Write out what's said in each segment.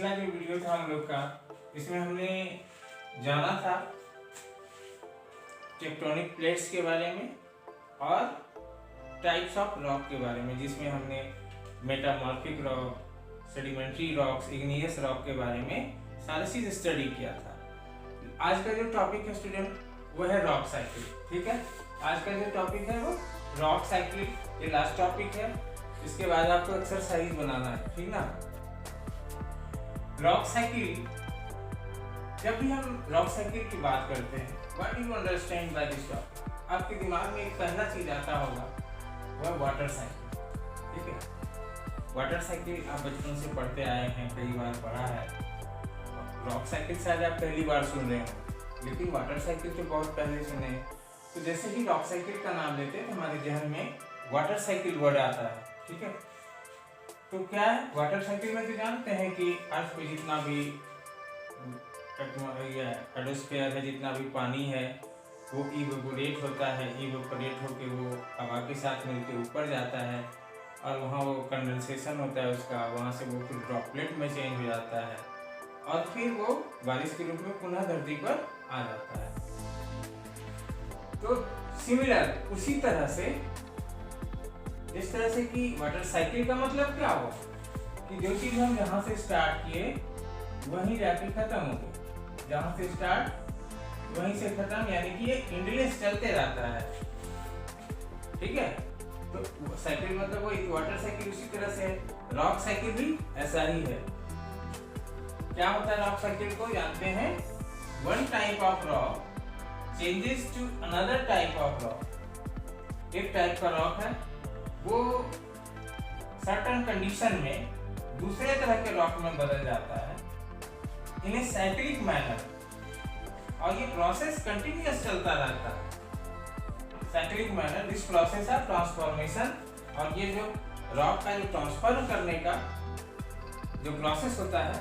पिछला जो वीडियो था हम लोग का, इसमें हमने जाना था टेक्टोनिक प्लेट्स के बारे में और टाइप्स ऑफ रॉक के बारे में, जिसमें हमने metamorphic rock, sedimentary rocks, igneous rock के बारे में सारी चीज स्टडी किया था। आज का जो टॉपिक है स्टूडेंट वो है रॉक साइकिल। ठीक है, आज का जो टॉपिक है वो रॉक साइकिल, ये लास्ट टॉपिक है। इसके बाद आपको एक्सरसाइज बनाना है, ठीक ना। रॉक साइकिल, जब भी हम रॉक साइकिल की बात करते हैं, what do you understand by this topic, आपके दिमाग में एक पहला चीज आता होगा वह वाटर साइकिल। ठीक है, वाटर साइकिल आप बचपन से पढ़ते आए हैं, कई बार पढ़ा है। रॉक साइकिल शायद आप पहली बार सुन रहे हो, लेकिन वाटर साइकिल तो बहुत पहले सुने हैं। तो जैसे ही रॉक साइकिल का नाम लेते हैं तो हमारे जहन में वाटर साइकिल वर्ड आता है। ठीक है, तो क्या है वाटर साइकिल में, तो जानते हैं कि अर्थ पे जितना भी एटमॉस्फेयर है, जितना भी पानी है, वो इवेपोरेट होता है। इवेपोरेट होके वो हवा के साथ मिलकर ऊपर जाता है और वहाँ वो कंडेंसेशन होता है उसका, वहाँ से वो फिर ड्रॉपलेट में चेंज हो जाता है और फिर वो बारिश के रूप में पुनः धरती पर आ जाता है। तो सिमिलर उसी तरह से, जिस तरह से कि वाटर साइकिल का मतलब क्या हुआ कि जो चीज हम जहाँ से स्टार्ट किए वहीं जाके खत्म हो गई, जहाँ से स्टार्ट वहीं से खत्म, यानी कि ये एंडलेस चलते रहता है। ठीक है, तो साइकिल मतलब वही, वाटर साइकिल उसी तरह से है। रॉक साइकिल भी ऐसा ही है। क्या होता है रॉक साइकिल को जानते हैं, one type of rock changes to another type of rock. एक टाइप का रॉक है वो सर्टेन कंडीशन में दूसरे तरह के रॉक में बदल जाता है इन ए साइक्लिक मैनर, और ये प्रोसेस कंटिन्यूअस चलता रहता है। Cyclic manner, this process of transformation, और ये जो रॉक का जो ट्रांसफर करने का जो प्रोसेस होता है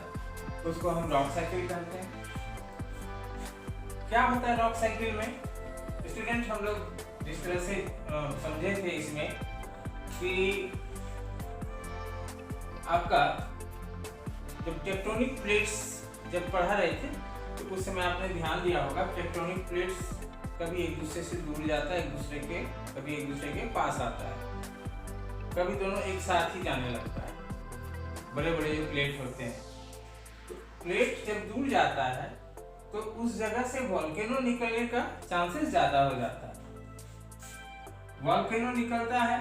उसको हम रॉक साइकिल कहते हैं। क्या होता है रॉक साइकिल में स्टूडेंट, हम लोग जिस तरह से समझे थे इसमें कि आपका जब टेक्टोनिक प्लेट्स जब पढ़ा रहे थे तो उस समय आपने ध्यान दिया होगा, टेक्टोनिक प्लेट्स कभी एक दूसरे से दूर जाता है, कभी एक दूसरे के पास आता है, कभी दोनों एक साथ ही जाने लगता है। बड़े बड़े जो प्लेट होते हैं, तो प्लेट जब दूर जाता है तो उस जगह से वॉल्केनो निकलने का चांसेस ज्यादा हो जाता है। वॉल्केनो निकलता है,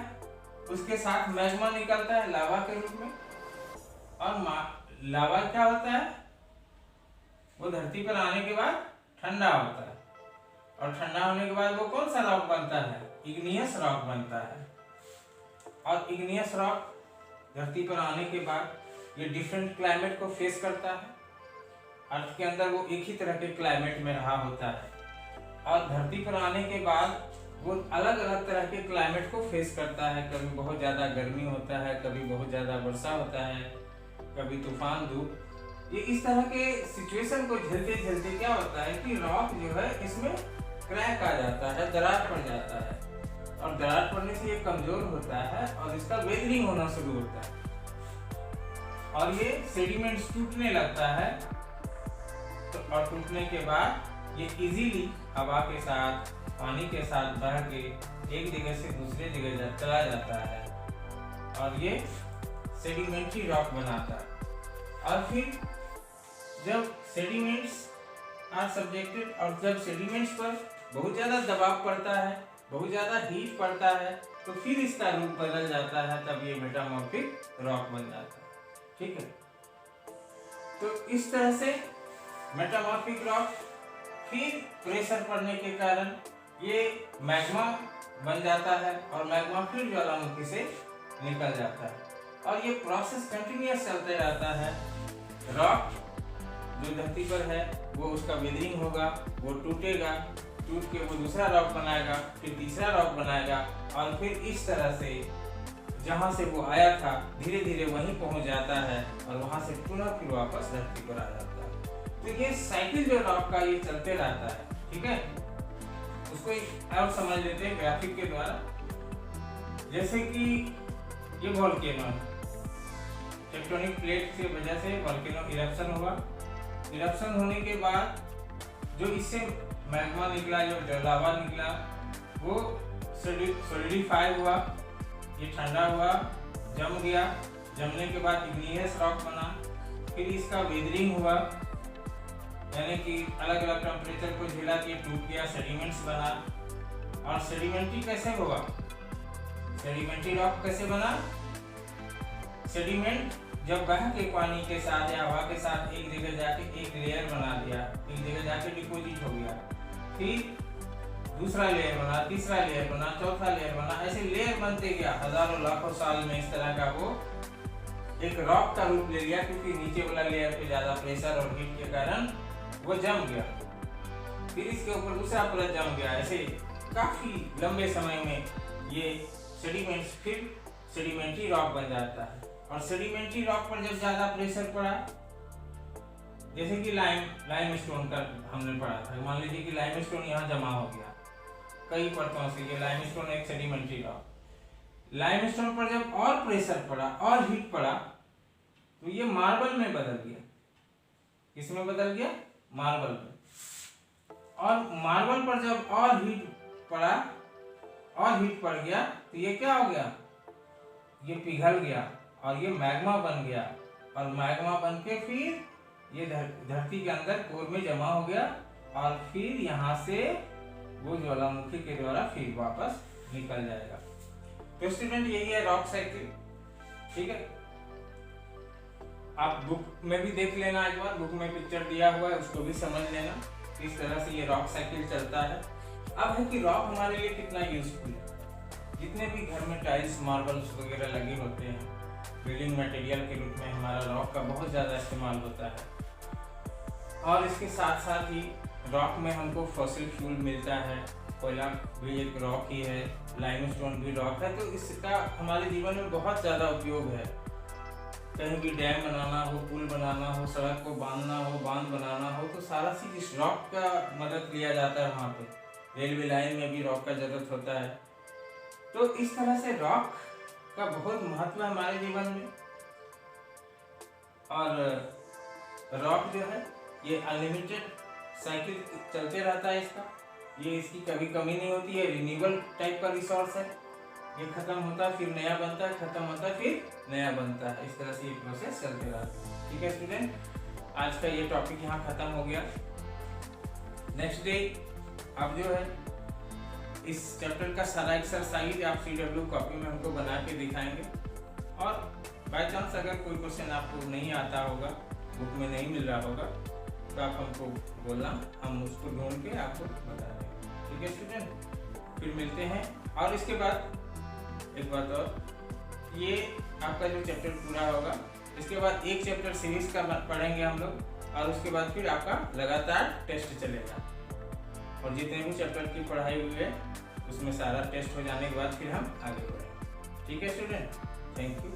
उसके साथ मैग्मा निकलता है लावा के रूप में, और लावा क्या होता है, वो धरती पर आने के बाद ठंडा होता है, और ठंडा होने के बाद वो कौन सा रॉक बनता है, इग्नियस रॉक बनता है। और इग्नियस रॉक धरती पर आने के बाद ये डिफरेंट क्लाइमेट को फेस करता है। अर्थ के अंदर वो एक ही तरह के क्लाइमेट में रहा होता है, और धरती पर आने के बाद वो अलग अलग तरह के क्लाइमेट को फेस करता है। कभी बहुत ज़्यादा गर्मी होता है, कभी बहुत ज़्यादा वर्षा होता है, कभी तूफान धूप। ये इस तरह के सिचुएशन को झेलते झेलते क्या होता है कि रॉक जो है इसमें क्रैक आ जाता है, दरार पड़ जाता है, और दरार पड़ने से ये कमजोर होता है और इसका वेदरिंग होना शुरू होता है, और ये सेडिमेंट्स टूटने लगता है। तो और टूटने के बाद ये इजीली हवा के साथ, पानी के साथ बह के एक जगह से दूसरे जगह चला जाता है, और ये सेडिमेंट्री रॉक बनाता है। और फिर जब सेडिमेंट्स आर सब्जेक्टेड, और जब सेडिमेंट्स पर बहुत ज़्यादा दबाव पड़ता है, बहुत ज़्यादा हीट पड़ता है, तो फिर इसका रूप बदल जाता है, तब ये मेटामॉर्फिक रॉक बन जाता है। ठीक है, तो इस तरह से मेटामॉर्फिक रॉक फिर प्रेशर पड़ने के कारण ये मैग्मा बन जाता है, और मैग्मा फिर ज्वालामुखी से निकल जाता है, और ये प्रोसेस कंटिन्यूअस चलते रहता है। रॉक जो धरती पर है वो उसका वेदरिंग होगा, वो टूटेगा, टूट के वो दूसरा रॉक बनाएगा, फिर तीसरा रॉक बनाएगा, और फिर इस तरह से जहाँ से वो आया था धीरे धीरे वहीं पहुँच जाता है, और वहाँ से पुनः फिर वापस धरती पर आ जाता है। तो ये साइकिल जो रॉक का ये चलते रहता है। ठीक है, उसको और समझ लेते हैं ग्राफिक के द्वारा। जैसे कि ये वॉल्केनो है, टेक्टोनिक प्लेट की वजह से वोल्केनो इरप्शन हुआ। इरप्शन होने के बाद जो इससे मैग्मा निकला, जो लावा निकला, वो सॉलिडिफाई हुआ, ये ठंडा हुआ, जम गया। जमने के बाद इग्नियस रॉक बना। फिर इसका वेदरिंग हुआ, यानी कि अलग अलग टेम्परेचर को झेला के टूट गया, सेडिमेंट्स बना। और सेडिमेंट्री कैसे हुआ? सेडिमेंट्री रॉक कैसे बना? सेडिमेंट जब बह के पानी के साथ या हवा के साथ एक जगह जाके एक लेयर बना दिया, एक जगह जाके डिपोजिट हो गया, फिर दूसरा लेयर बना, तीसरा लेयर बना, चौथा लेयर बना, ऐसे लेयर बनते गया। हजारों लाखों साल में इस तरह का वो एक रॉक का रूप ले लिया, क्योंकि नीचे वाला लेयर पे ज्यादा प्रेशर और हीट के कारण वो जम गया। फिर इसके ऊपर दूसरा परत जम गया। ऐसे काफी लंबे समय में ये सेडिमेंट्स फिर सेडिमेंट्री रॉक बन जाता है। और सेडिमेंट्री रॉक पर जब ज्यादा प्रेशर पड़ा, जैसे कि लाइम स्टोन का हमने पढ़ा था, मान लीजिए कि लाइम स्टोन यहाँ जमा हो गया कई परतों से, ये लाइम स्टोन एक सेडिमेंट्री रॉक। लाइम स्टोन पर जब और प्रेशर पड़ा और हीट पड़ा तो ये मार्बल में बदल गया। किसमें बदल गया? मार्बल में। और मार्बल पर जब और हीट पड़ा और हीट पड़ गया तो ये क्या हो गया? ये पिघल गया और ये मैग्मा बन गया। और मैग्मा बन के फिर ये धरती के अंदर कोर में जमा हो गया और फिर यहाँ से वो ज्वालामुखी के द्वारा फिर वापस निकल जाएगा। तो स्टूडेंट यही है रॉक साइकिल। ठीक है, आप बुक में भी देख लेना, एक बार बुक में पिक्चर दिया हुआ है उसको भी समझ लेना। इस तरह से ये रॉक साइकिल चलता है। अब है कि रॉक हमारे लिए कितना यूजफुल है। जितने भी घर में टाइल्स, मार्बल्स वगैरह लगे होते हैं, बिल्डिंग मटेरियल के रूप में हमारा रॉक का बहुत ज़्यादा इस्तेमाल होता है। और इसके साथ साथ ही रॉक में हमको फॉसिल फ्यूल मिलता है। कोयला भी एक रॉक ही है, लाइमस्टोन भी रॉक है। तो इसका हमारे जीवन में बहुत ज़्यादा उपयोग है। कहीं भी डैम बनाना हो, पुल बनाना हो, सड़क को बांधना हो, बांध बनाना हो, तो सारा चीज़ इस रॉक का मदद लिया जाता है। वहाँ पे रेलवे लाइन में भी रॉक का जरूरत होता है। तो इस तरह से रॉक का बहुत महत्व है हमारे जीवन में। और रॉक जो है ये अनलिमिटेड साइकिल चलते रहता है इसका, ये इसकी कभी कमी नहीं होती है। रिन्यूएबल टाइप का रिसोर्स है, ये खत्म होता है फिर नया बनता है, खत्म होता है फिर नया बनता है। इस तरह से ये प्रोसेस चलते रहता है। ठीक है स्टूडेंट, आज का ये टॉपिक यहाँ खत्म हो गया। नेक्स्ट डे आप जो है इस चैप्टर का सारा एक्सरसाइज आप CW कॉपी में हमको बना के दिखाएंगे। और बाय चांस अगर कोई क्वेश्चन आपको नहीं आता होगा, बुक में नहीं मिल रहा होगा, तो आप हमको बोलना, हम उसको ढूंढ के आपको बता देंगे। ठीक है स्टूडेंट, फिर मिलते हैं। और इसके बाद एक बात और, ये आपका जो चैप्टर पूरा होगा, इसके बाद एक चैप्टर सीरीज का पढ़ेंगे हम लोग, और उसके बाद फिर आपका लगातार टेस्ट चलेगा। और जितने भी चैप्टर की पढ़ाई हुई है उसमें सारा टेस्ट हो जाने के बाद फिर हम आगे बढ़ेंगे। ठीक है स्टूडेंट, थैंक यू।